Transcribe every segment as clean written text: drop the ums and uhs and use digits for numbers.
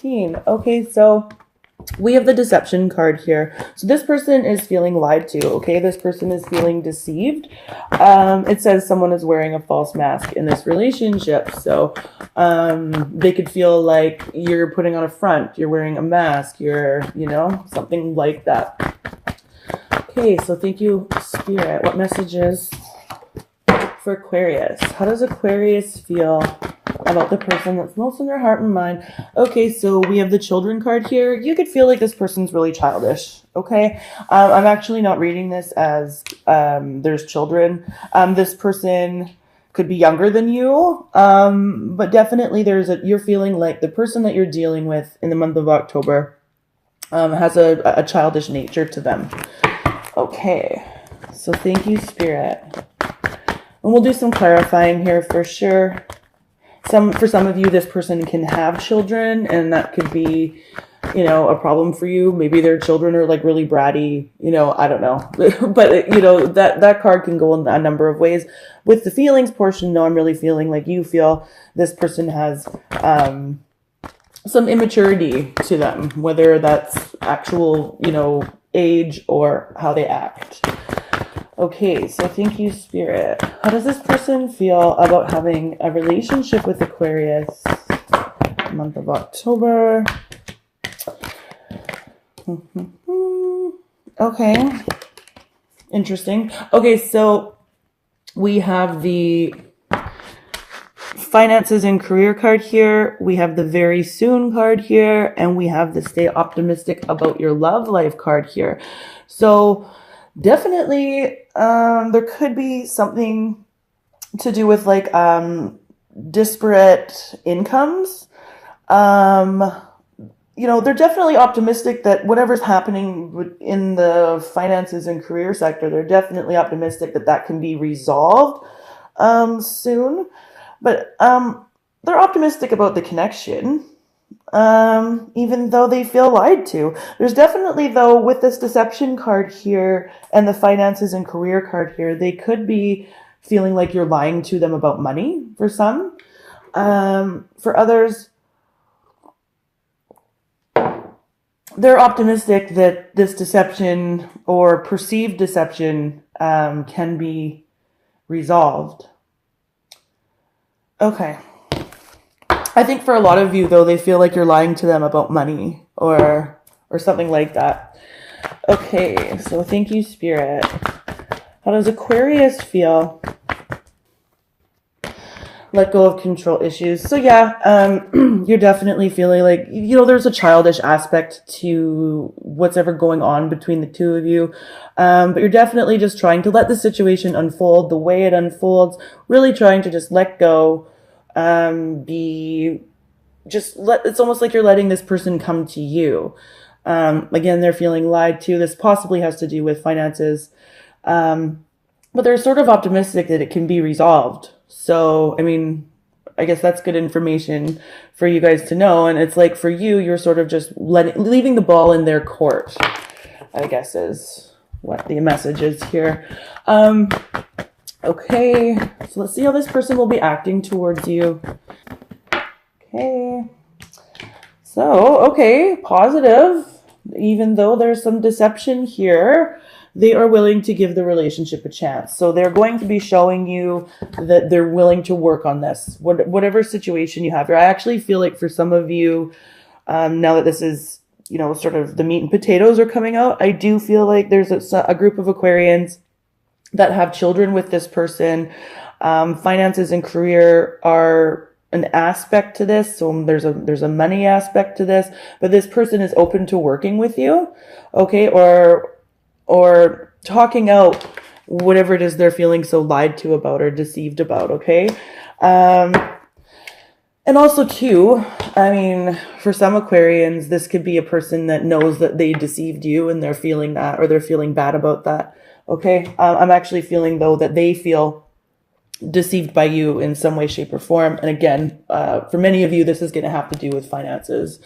14. Okay, so we have the deception card here. So this person is feeling lied to, okay? This person is feeling deceived. It says someone is wearing a false mask in this relationship. So they could feel like you're putting on a front, you're wearing a mask, you're, something like that. Okay, so thank you, Spirit. What messages for Aquarius? How does Aquarius feel about the person that's most in their heart and mind? Okay, so we have the children card here. You could feel like this person's really childish, okay? I'm actually not reading this as there's children. This person could be younger than you, but definitely you're feeling like the person that you're dealing with in the month of October has a childish nature to them. Okay, so thank you, Spirit. And we'll do some clarifying here for sure. For some of you, this person can have children, and that could be, a problem for you. Maybe their children are like really bratty, I don't know. But, that card can go in a number of ways. With the feelings portion, though, I'm really feeling like you feel this person has some immaturity to them, whether that's actual, age or how they act. Okay, so thank you, Spirit. How does this person feel about having a relationship with Aquarius? Month of October. Okay. Interesting. Okay, so we have the finances and career card here. We have the very soon card here. And we have the stay optimistic about your love life card here. So definitely, there could be something to do with like disparate incomes. They're definitely optimistic that whatever's happening in the finances and career sector, they're definitely optimistic that can be resolved soon. But they're optimistic about the connection. Even though they feel lied to. There's definitely, though, with this deception card here and the finances and career card here, they could be feeling like you're lying to them about money for some. For others, they're optimistic that this deception or perceived deception can be resolved. Okay. I think for a lot of you, though, they feel like you're lying to them about money or something like that. Okay, so thank you, Spirit. How does Aquarius feel? Let go of control issues. So yeah, you're definitely feeling like, there's a childish aspect to what's ever going on between the two of you. But you're definitely just trying to let the situation unfold the way it unfolds, really trying to just let go. It's almost like you're letting this person come to you. Again, they're feeling lied to. This possibly has to do with finances. But they're sort of optimistic that it can be resolved. So, I guess that's good information for you guys to know. And it's like for you, you're sort of just leaving the ball in their court, I guess is what the message is here. Okay, so let's see how this person will be acting towards you. Okay, so, positive. Even though there's some deception here, they are willing to give the relationship a chance. So they're going to be showing you that they're willing to work on this, whatever situation you have here. I actually feel like for some of you, now that this is, sort of the meat and potatoes are coming out, I do feel like there's a group of Aquarians that have children with this person. Finances and career are an aspect to this. So there's a money aspect to this, but this person is open to working with you. Okay. Or talking out whatever it is they're feeling so lied to about or deceived about. Okay. And also too, for some Aquarians, this could be a person that knows that they deceived you and they're feeling that, or they're feeling bad about that. Okay. I'm actually feeling though that they feel deceived by you in some way, shape or form. And again, for many of you, this is going to have to do with finances.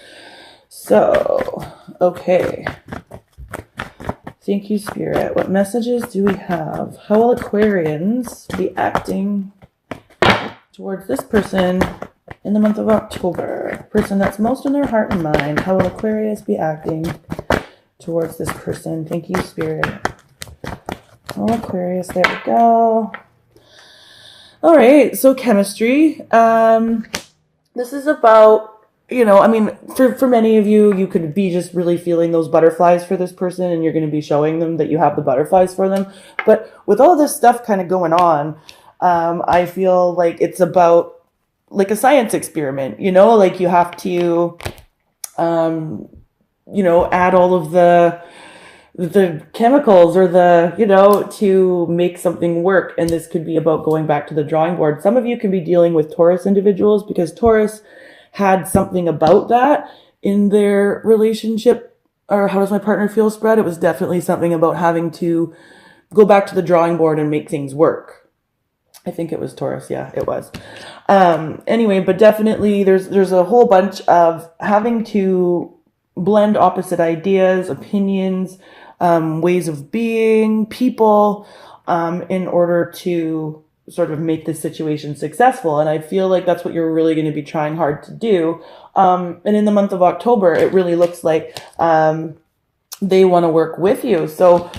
So, okay. Thank you, Spirit. What messages do we have? How will Aquarians be acting towards this person In the month of October, person that's most in their heart and mind, how will Aquarius be acting towards this person? Thank you, Spirit. Oh, Aquarius, there we go. All right, so chemistry. This is about, you know, I mean, for many of you, you could be just really feeling those butterflies for this person, and you're going to be showing them that you have the butterflies for them. But with all this stuff kind of going on, I feel like it's about like a science experiment, you know, like you have to, you know, add all of the chemicals or the, you know, to make something work. And this could be about going back to the drawing board. Some of you can be dealing with Taurus individuals because Taurus had something about that in their relationship. Or how does my partner feel spread? It was definitely something about having to go back to the drawing board and make things work. I think it was Taurus. Yeah, it was. Anyway, but definitely there's a whole bunch of having to blend opposite ideas, opinions, ways of being, people, in order to sort of make this situation successful. And I feel like that's what you're really going to be trying hard to do. And in the month of October, it really looks like they want to work with you. So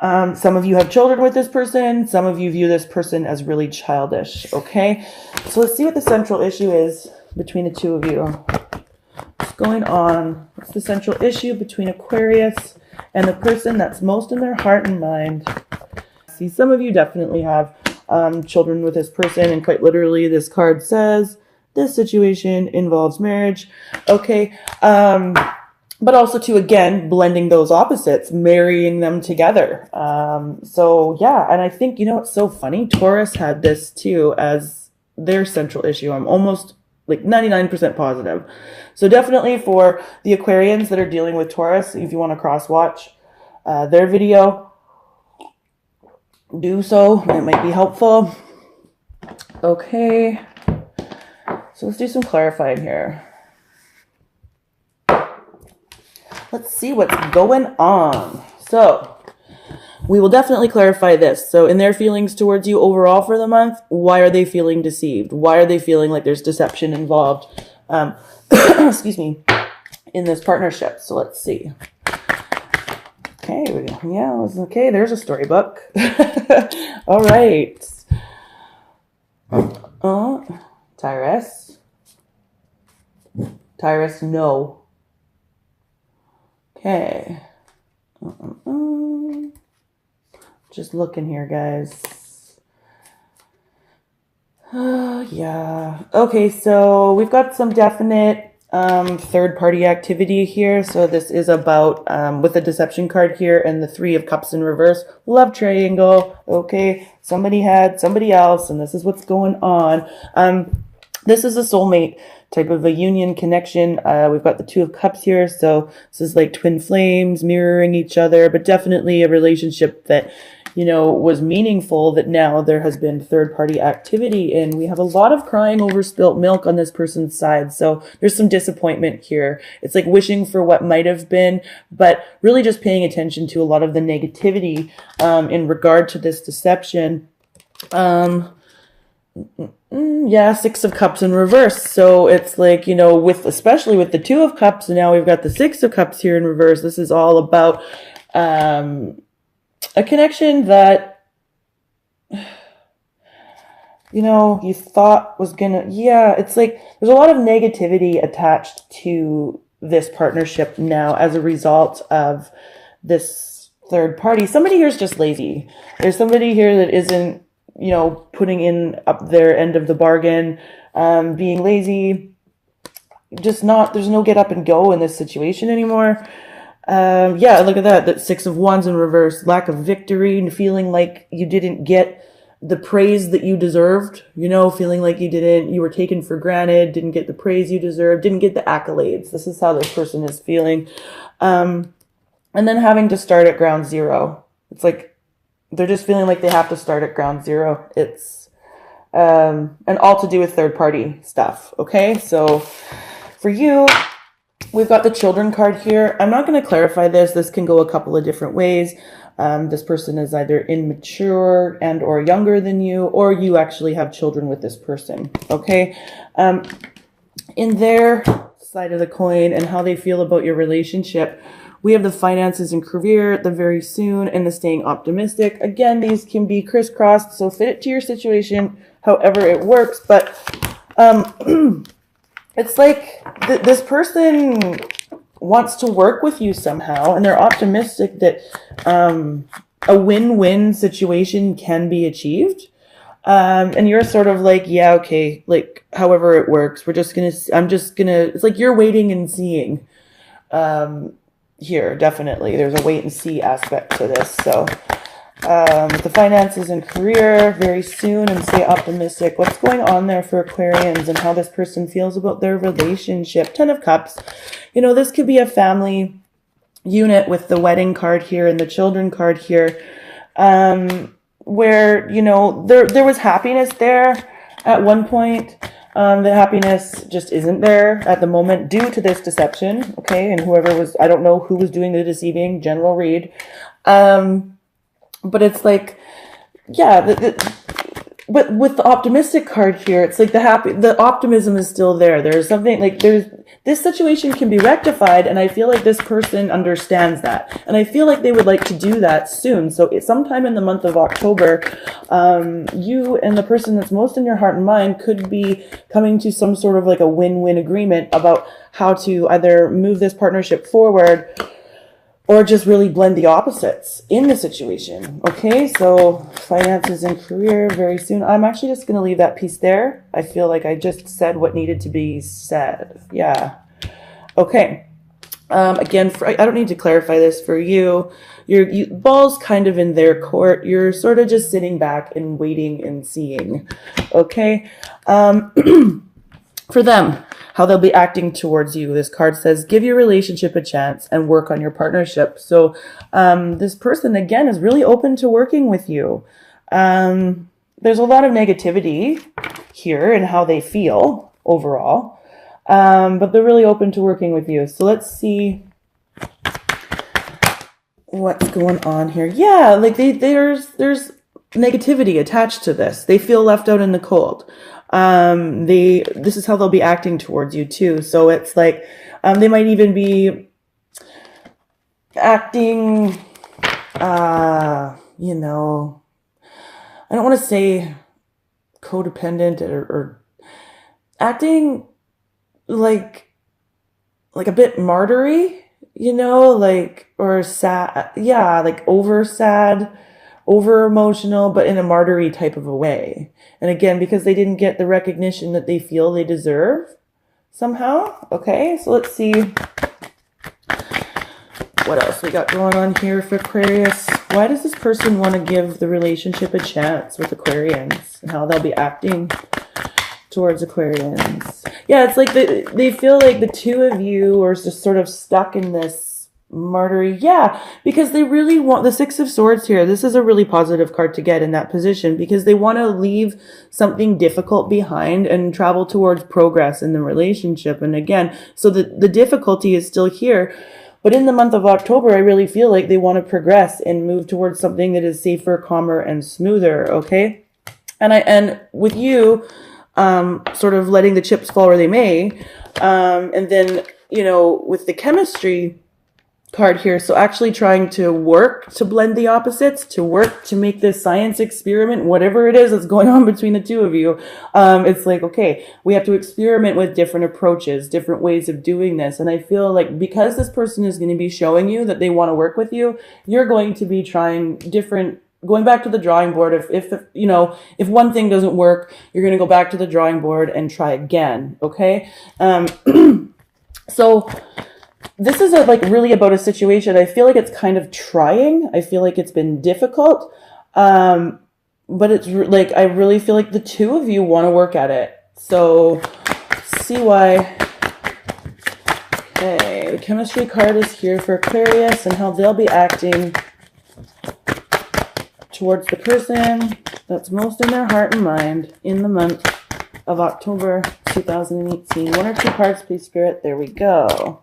some of you have children with this person. Some of you view this person as really childish. Okay. So let's see what the central issue is between the two of you. What's going on? What's the central issue between Aquarius and the person that's most in their heart and mind? See, some of you definitely have children with this person, and quite literally this card says this situation involves marriage. Okay. But also to, again, blending those opposites, marrying them together. So yeah, and I think, you know, it's so funny. Taurus had this too as their central issue. I'm almost like 99% positive. So definitely for the Aquarians that are dealing with Taurus, if you want to cross watch their video, do so. It might be helpful. Okay. So let's do some clarifying here. Let's see what's going on. So we will definitely clarify this. So in their feelings towards you overall for the month, why are they feeling deceived? Why are they feeling like there's deception involved? Excuse me, in this partnership. So let's see. Okay, yeah, okay, there's a storybook. All right. Tyrus. Tyrus, no. Okay. Just looking here, guys. Yeah. Okay, so we've got some definite third-party activity here. So this is about, with the deception card here and the 3 of Cups in reverse, love triangle. Okay, somebody had somebody else, and this is what's going on. This is a soulmate type of a union connection. We've got the 2 of Cups here. So this is like twin flames mirroring each other, but definitely a relationship that, you know, was meaningful that now there has been third-party activity in. We have a lot of crying over spilt milk on this person's side. So there's some disappointment here. It's like wishing for what might have been, but really just paying attention to a lot of the negativity in regard to this deception. Yeah, 6 of Cups in reverse. So it's like, you know, especially with the 2 of Cups, and now we've got the 6 of Cups here in reverse. This is all about a connection that, you know, you thought was gonna, yeah, it's like there's a lot of negativity attached to this partnership now as a result of this third party. Somebody here is just lazy. There's somebody here that isn't, you know, putting in up their end of the bargain, being lazy, just not, there's no get up and go in this situation anymore. Yeah, look at that 6 of Wands in reverse, lack of victory and feeling like you didn't get the praise that you deserved, you know, feeling like you were taken for granted, didn't get the praise you deserved, didn't get the accolades. This is how this person is feeling. And then having to start at ground zero. It's like, they're just feeling like they have to start at ground zero. It's, and all to do with third party stuff. Okay. So for you, we've got the children card here. I'm not going to clarify this. This can go a couple of different ways. This person is either immature and or younger than you, or you actually have children with this person. Okay. in their side of the coin and how they feel about your relationship, we have the finances and career, the very soon, and the staying optimistic. Again, these can be crisscrossed, so fit it to your situation however it works. But it's like this person wants to work with you somehow, and they're optimistic that a win-win situation can be achieved. And you're sort of like, yeah, okay, like however it works, I'm just gonna, it's like you're waiting and seeing. Here, definitely. There's a wait and see aspect to this. So, the finances and career very soon, and stay optimistic. What's going on there for Aquarians and how this person feels about their relationship? 10 of Cups. You know, this could be a family unit with the wedding card here and the children card here. Where, you know, there was happiness there at one point. The happiness just isn't there at the moment due to this deception, okay? And whoever was, I don't know who was doing the deceiving, general read. But it's like, yeah, but with the optimistic card here, it's like the optimism is still there. There's something like this situation can be rectified, and I feel like this person understands that, and I feel like they would like to do that soon. So sometime in the month of October, you and the person that's most in your heart and mind could be coming to some sort of like a win-win agreement about how to either move this partnership forward or just really blend the opposites in the situation. Okay, so finances and career very soon. I'm actually just going to leave that piece there. I feel like I just said what needed to be said. Yeah. Okay. Again, I don't need to clarify this for you. Your ball's kind of in their court. You're sort of just sitting back and waiting and seeing. Okay. For them, how they'll be acting towards you. This card says, give your relationship a chance and work on your partnership. So this person, again, is really open to working with you. There's a lot of negativity here in how they feel overall, but they're really open to working with you. So let's see what's going on here. Yeah, like there's negativity attached to this. They feel left out in the cold. This is how they'll be acting towards you too. So it's like, they might even be acting, you know, I don't want to say codependent or acting like a bit martyry, you know, like, or sad. Yeah. Like over sad, over emotional, but in a martyry type of a way. And again, because they didn't get the recognition that they feel they deserve somehow. Okay, so let's see what else we got going on here for Aquarius. Why does this person want to give the relationship a chance with Aquarians and how they'll be acting towards Aquarians? Yeah, it's like they feel like the two of you are just sort of stuck in this martyry. Yeah, because they really want the Six of Swords here. This is a really positive card to get in that position because they want to leave something difficult behind and travel towards progress in the relationship. And again, so the difficulty is still here. But in the month of October, I really feel like they want to progress and move towards something that is safer, calmer, and smoother. Okay. And with you, sort of letting the chips fall where they may. And then, you know, with the chemistry card here, so actually trying to work to blend the opposites, to work to make this science experiment, whatever it is that's going on between the two of you. It's like, okay, we have to experiment with different approaches, different ways of doing this. And I feel like because this person is going to be showing you that they want to work with you, you're going to be trying different, going back to the drawing board. If you know, if one thing doesn't work, you're going to go back to the drawing board and try again. Okay. So this is like really about a situation. I feel like it's kind of trying. I feel like it's been difficult. But it's like, I really feel like the two of you want to work at it. So see why. Okay. The chemistry card is here for Aquarius and how they'll be acting towards the person that's most in their heart and mind in the month of October 2018. One or two cards, please, Spirit. There we go.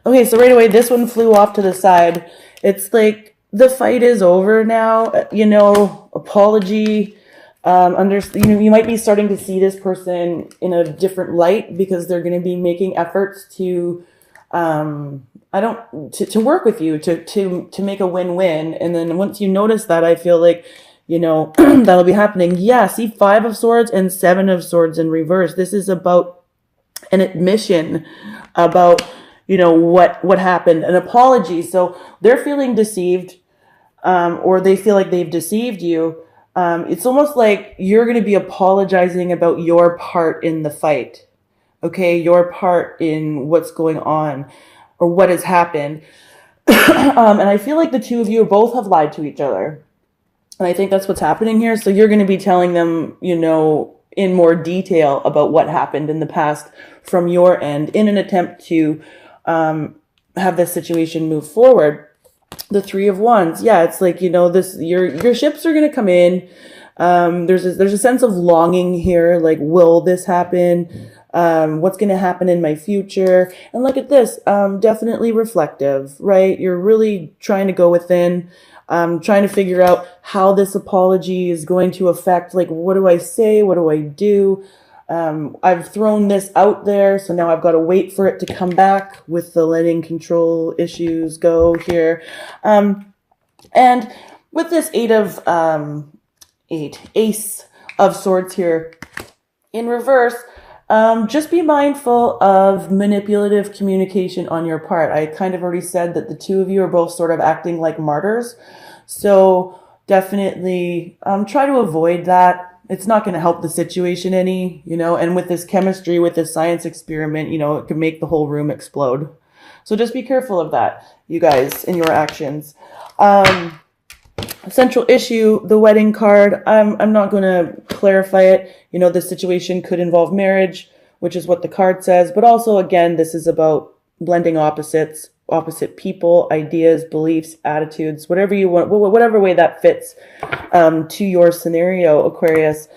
Okay, so right away, this one flew off to the side. It's like the fight is over now, you know, apology. You might be starting to see this person in a different light because they're going to be making efforts to to work with you to make a win-win. And then once you notice that, I feel like, that'll be happening. Yeah, see, 5 of Swords and 7 of Swords in reverse. This is about an admission about, what happened, an apology. So they're feeling deceived, or they feel like they've deceived you. It's almost like you're going to be apologizing about your part in the fight. Okay, your part in what's going on or what has happened. And I feel like the two of you both have lied to each other. And I think that's what's happening here. So you're going to be telling them, in more detail about what happened in the past from your end in an attempt to have this situation move forward. The 3 of Wands. Yeah, it's like, your ships are going to come in. There's a sense of longing here. Like, will this happen? What's going to happen in my future? And look at this, definitely reflective, right? You're really trying to go within, trying to figure out how this apology is going to affect, like, what do I say? What do I do? I've thrown this out there, so now I've got to wait for it to come back with the letting control issues go here. And with this Ace of Swords here in reverse, just be mindful of manipulative communication on your part. I kind of already said that the two of you are both sort of acting like martyrs. So definitely try to avoid that. It's not going to help the situation any, and with this chemistry, with this science experiment, it could make the whole room explode. So just be careful of that, you guys, in your actions. Central issue, the wedding card. I'm not going to clarify it. This situation could involve marriage, which is what the card says. But also, again, this is about blending opposite people, ideas, beliefs, attitudes, whatever you want, whatever way that fits to your scenario, Aquarius.